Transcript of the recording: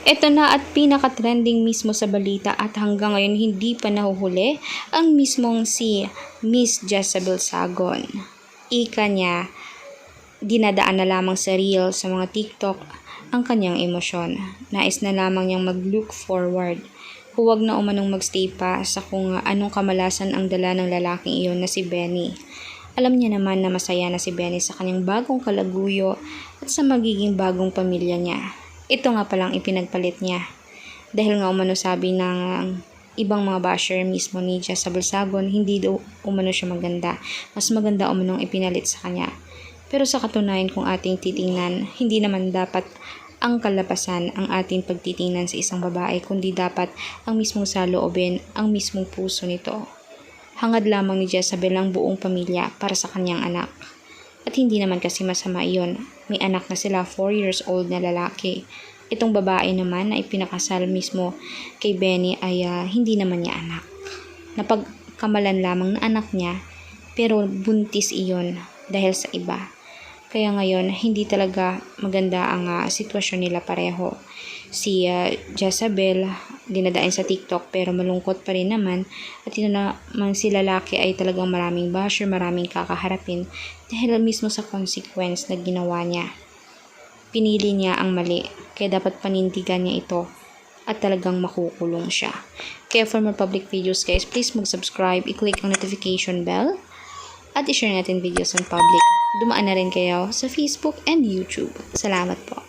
Ito na at pinaka-trending mismo sa balita at hanggang ngayon hindi pa nahuhuli ang mismong si Miss Jezabel Sagon. Ika niya, dinadaan na lamang sa reel sa mga TikTok ang kanyang emosyon. Nais na lamang niyang mag-look forward. Huwag na umanong magstay pa sa kung anong kamalasan ang dala ng lalaking iyon na si Benny. Alam niya naman na masaya na si Benny sa kanyang bagong kalaguyo at sa magiging bagong pamilya niya. Ito nga palang ipinagpalit niya. Dahil nga umano sabi ng ibang mga basher mismo ni Jezabel Sagon, hindi daw umano siya maganda. Mas maganda umanong ipinalit sa kanya. Pero sa katunayan kung ating titingnan, hindi naman dapat ang kalabasan ang ating pagtitingnan sa isang babae, kundi dapat ang mismong saloobin, ang mismong puso nito. Hangad lamang ni Jezabel ang buong pamilya para sa kanyang anak. At hindi naman kasi masama iyon. May anak na sila, 4 years old na lalaki. Itong babae naman na ipinakasal mismo kay Benny ay hindi naman niya anak. Napagkamalan lamang na anak niya, pero buntis iyon dahil sa iba. Kaya ngayon, hindi talaga maganda ang sitwasyon nila pareho. Si Jezabel, dinadain sa TikTok pero malungkot pa rin naman. At yun naman si lalaki ay talagang maraming basher, maraming kakaharapin dahil mismo sa consequence na ginawa niya. Pinili niya ang mali, kaya dapat panindigan niya ito at talagang makukulong siya. Kaya for more public videos guys, please mag-subscribe, i-click ang notification bell at i-share natin videos on public. Dumaan na rin kayo sa Facebook and YouTube. Salamat po.